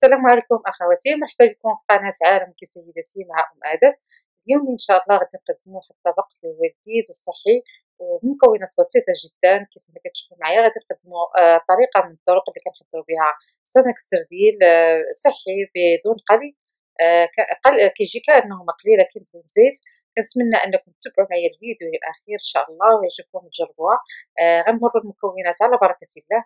السلام عليكم أخواتي، مرحبا بكم في قناة عالمك سيدتي مع آدم. اليوم إن شاء الله غادي نقدمو واحد الطبق اللي هو لذيذ وصحي وبمكونات بسيطة جدا. كيف ما كتشوفوا معايا غادي نقدمو طريقة من الطرق اللي كنحضروا بها سمك السرديل صحي بدون قلي. كيجي كأنه مقلي لكن بدون زيت. كنتمنى أنكم تتبعوا معايا الفيديو إلى الأخير إن شاء الله ويعجبكم تجربوها. غنمروا المكونات على بركة الله.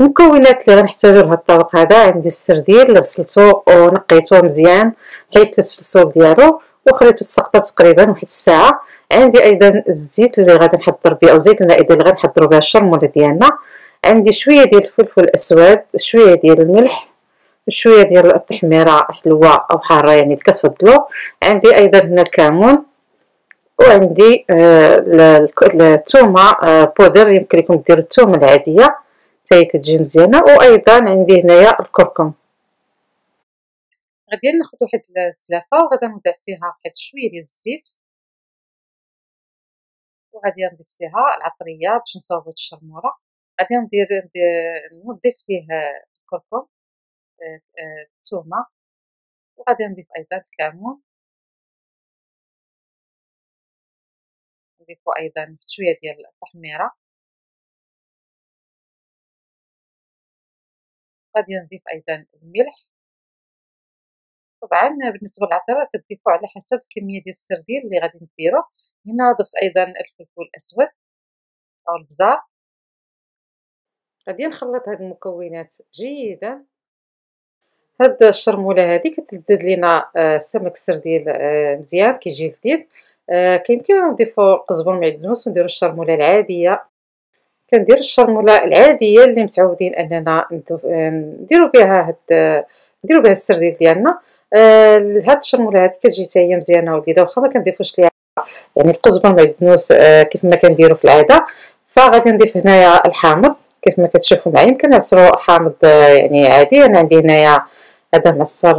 المكونات اللي غنحتاجو لهاد الطبق هذا: عندي السردين اللي غسلته ونقيته مزيان، حيدت السلسول ديالو وخليته تسقط تقريبا واحد الساعه. عندي ايضا الزيت اللي غادي نحضر به او زيت المائده اللي غنحضروا بها الشرموله ديالنا. عندي شويه ديال الفلفل الاسود، شويه ديال الملح، شويه ديال التحميره حلوه او حاره يعني اللي كتفضلوا. عندي ايضا هنا الكمون، وعندي الثومه بودر، يمكن لكم ديروا الثومه العاديه حتى هي كتجي مزيانه. وايضا عندي هنايا الكركم. غادي ناخذ واحد الزلافه وغادي نضيف فيها واحد شويه ديال الزيت، وغادي نضيف فيها العطريه باش نصاوبوا الشرموره. غادي نضيف فيه الكركم، الثومه، وغادي نضيف ايضا الكمون، نضيف ايضا شويه ديال التحميره، غادي نضيف ايضا الملح. طبعا بالنسبه للعطريه كتضيفوا على حسب الكميه ديال السردين اللي غادي نديرو. هنا ضفت ايضا الفلفل الاسود او البزار. غادي نخلط هاد المكونات جيدا. هاد الشرموله هادي كتلذذ لينا سمك السرديل مزيان، كيجي لذيذ. كيمكن نضيفو قزبر معدنوس ونديرو الشرموله العاديه. كندير الشرموله العاديه اللي متعودين اننا نديرو بها السرديل ديالنا. هاد الشرموله هادي كتجي حتى هي مزيانه ولذيذه، واخا ما كنديفوش ليها يعني القزبر معدنوس كيف ما كنديرو في العاده. فغادي نضيف هنايا الحامض كيف ما كتشوفوا معايا. يمكن نعصروا حامض يعني عادي. انا عندي هنايا هذا معصر،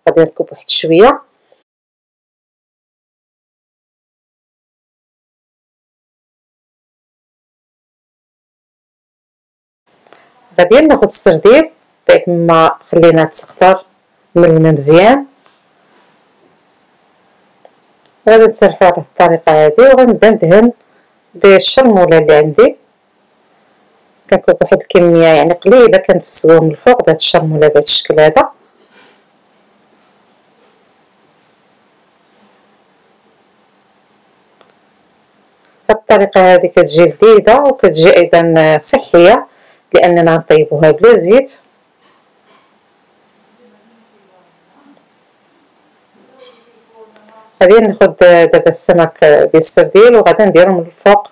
غادي نكب واحد شويه. غادي ناخذ السردين بعد ما خليناه تسقطر من الماء مزيان. غادي نسرحو على الطريقه هذه وغنبدا ندهن بالشرموله اللي عندي. كنكب واحد الكميه يعني قليله كنفسوها من الفوق بهاد الشرموله بهاد الشكل هذا. هاد الطريقه هذه كتجي لذيذه وكتجي ايضا صحيه لاننا نطيبوها بلا زيت. غادي ناخذ دابا السمك ديال السرديل وغادي نديرو من الفوق،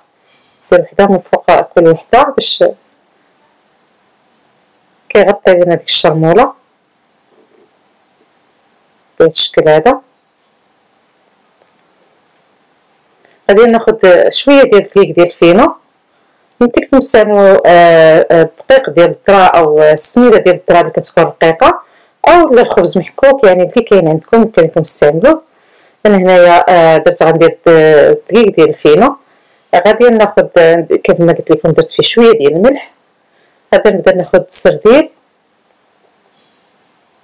ندير وحده من الفوق كل وحده باش كيغطي لينا ديك الشرموله بهذا الشكل هذا. غادي ناخذ شويه ديال الدقيق ديال الفينو. يمكن لكم تستعملوا الدقيق ديال الذره او السنيده ديال الذره اللي كتكون رقيقه، او الخبز محكوك يعني اللي كاين عندكم يمكن لكم تستعملوه. انا هنايا درت غندير الدقيق ديال الفينو. غادي ناخذ كيف ما قلت لكم درت فيه شويه ديال الملح. غادي نبدا ناخذ السردين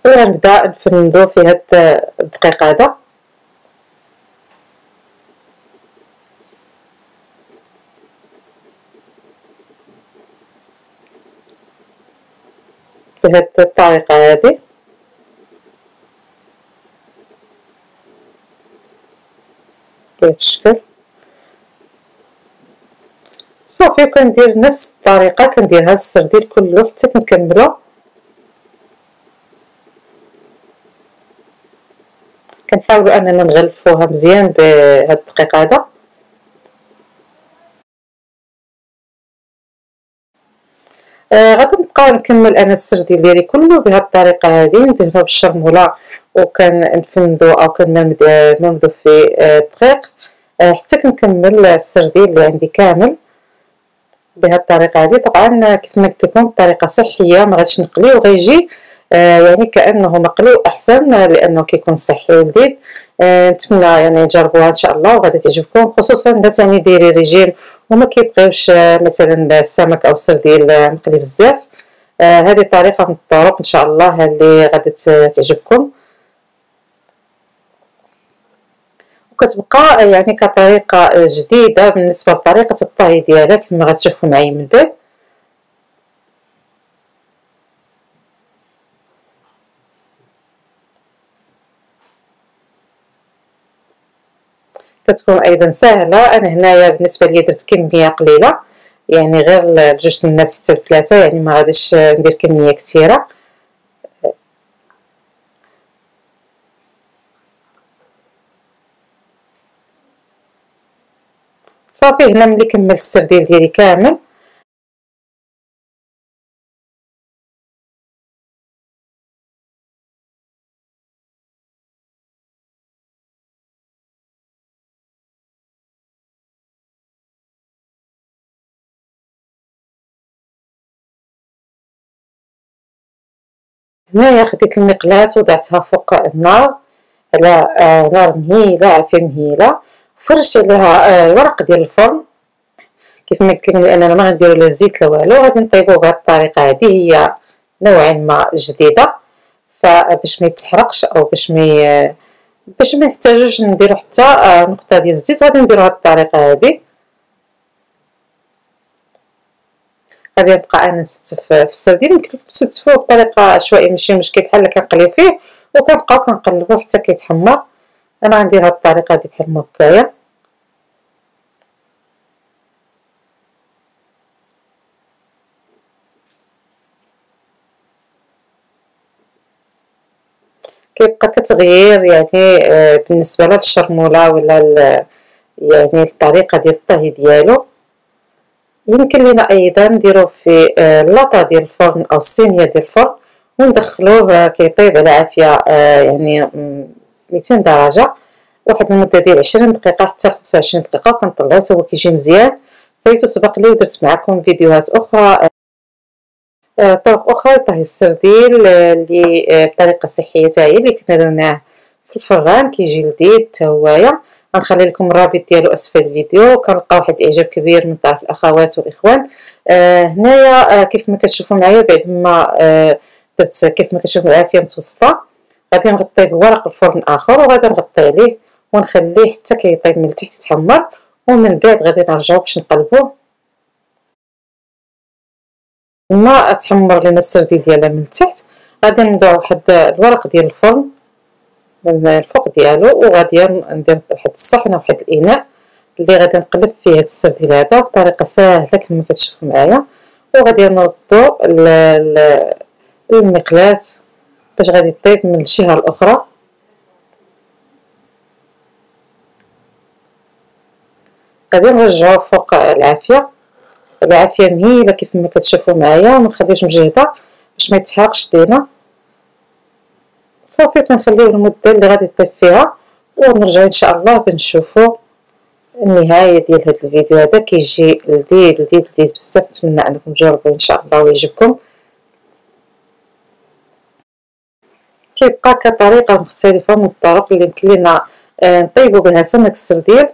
وغنبدا نفندو في هاد الدقيق هذا. بهاد الطريقه هذه بهاد الشكل صافي. كندير نفس الطريقه كندير هاد السردين كله حتى كنكملو. كنحاولوا اننا نغلفوها مزيان بهاد الدقيق هذا. غادي نبقى نكمل انا السردين ديالي كله بهاد الطريقه هذه. ندهنو بالشرموله وكنفندو او كنمرمدو في الدقيق حتى كنكمل السردين اللي عندي كامل بهاد الطريقه هذه. طبعا كيف ما قلت لكم طريقه صحيه، ما غاديش نقليه وغيجي يعني كانه مقلي احسن لانه كيكون صحي ولذيذ. نتمنى يعني تجربوها ان شاء الله وغادي تعجبكم، خصوصا الناس يعني دايرين ريجيم وما كيبغيوش مثلا السمك او السردين مقلي بزاف. هذه طريقة من الطرق ان شاء الله اللي غادي تعجبكم، وكتبقى يعني كطريقة جديدة بالنسبة لطريقة الطهي ديالها كما غتشوفوا معايا من بعد. كتكون ايضا سهله. انا هنايا بالنسبه لي درت كميه قليله، يعني غير لجوج الناس حتى ثلاثه، يعني ما غاديش ندير كميه كثيره. صافي هنا ملي كملت السردين ديالي كامل هنايا خديت المقلاة وضعتها فوق النار على نار مهيله، عافيه مهيله، فرشت عليها الورق ديال الفرن كيف ما قلت لكم، لاننا ما غنديروا لا زيت لا والو، غادي نطيبوه بهذه الطريقه. هذه هي نوعا ما جديده، فباش ما يتحرقش او باش ما نحتاجوش نديرو حتى نقطه ديال الزيت، غادي نديرو هذه الطريقه هذه. غادي نبقى انا نست في السردين، يمكن تستفوه بطريقه عشوائيه ماشي مشكل، بحال كنقليو فيه وكنبقاو كنقلبوه حتى كيتحمر. انا غندير هذه الطريقه هذه بحال هكايا. كيبقى كتغيير يعني بالنسبه للشرموله ولا يعني الطريقه ديال الطهي ديالو. يمكن لينا ايضا نديروه في اللاطه ديال الفرن او الصينيه ديال الفرن وندخلوه كيطيب على عافيه يعني 200 درجه واحد المده ديال 20 دقيقه حتى 25 دقيقه، وكنطلعوه حتى هو كيجي مزيان. فايتو سبق لي ودرت معكم فيديوهات اخرى، طرق اخرى لطهي السردين اللي بطريقه صحيه حتى هي اللي كنا درناه في الفران كيجي لذيذ حتى هويا. غنخلي لكم الرابط ديالو اسفل الفيديو. كنلقى واحد الاعجاب كبير من طرف الاخوات والاخوان. هنايا كيف ما كتشوفوا معايا بعد ما درت كيف ما كتشوفوا العافيه متوسطه، غادي نغطيه بورق الفرن اخر وغادي نغطي عليه ونخليه حتى كيطيب من التحت يتحمر، ومن بعد غادي نرجعو باش نقلبوه. ما تحمر لنا السردين ديالها من التحت، غادي نوضع واحد الورق ديال الفرن من الفوق ديالو، وغادي ندير واحد الصحن واحد الاناء اللي غادي نقلب فيه هاد السردين هذا بطريقه ساهله كما كتشوفوا معايا، وغادي نردو المقلاة باش غادي يطيب من الجهه الاخرى. غادي نرجعوه فوق العافيه، العافيه مهيله كيف ما كتشوفوا معايا، ما نخليوش مجهده باش ما يتحرقش لينا. صافي كنخليوه المده اللي غادي يطيب فيها ونرجعو ان شاء الله بنشوفوا النهايه ديال هذا الفيديو. هذا كيجي لذيذ لذيذ لذيذ بزاف، نتمنى انكم تجربوه ان شاء الله ويعجبكم. كيبقى كطريقه مختلفه من الطرق اللي يمكن لنا نطيبوا بها سمك السردين.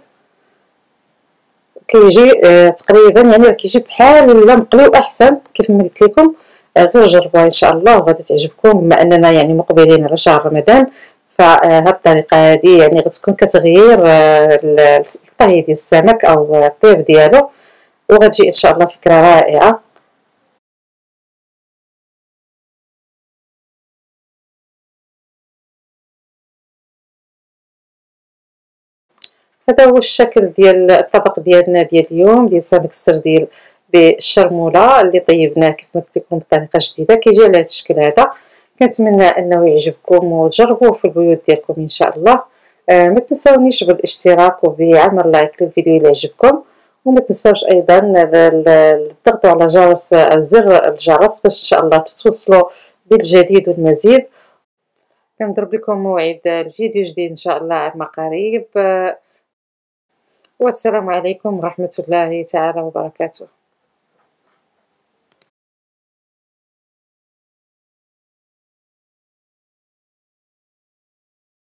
كيجي تقريبا يعني كيجي بحال الا مقلي واحسن كيف ما قلت لكم. غير جربوها ان شاء الله وغادي تعجبكم، بما اننا يعني مقبلين على شهر رمضان، فهاد الطريقه هذه يعني غتكون كتغيير الطهي ديال السمك او الطيب ديالو، وغتجي ان شاء الله فكره رائعه. هذا هو الشكل ديال الطبق ديالنا ديال اليوم ديال سمك السردين بالشرموله اللي طيبناه كيف ما قلت لكم بطريقه جديده، كيجي على هذا الشكل هذا. كنتمنى انه يعجبكم وتجربوه في البيوت ديالكم ان شاء الله. ما تنساونيش بالاشتراك وبعمل لايك للفيديو اللي عجبكم، وما تنساوش ايضا الضغط على جرس زر الجرس باش ان شاء الله تتوصلوا بالجديد والمزيد. كنضرب لكم موعد الفيديو جديد ان شاء الله عما قريب. والسلام عليكم ورحمة الله تعالى وبركاته.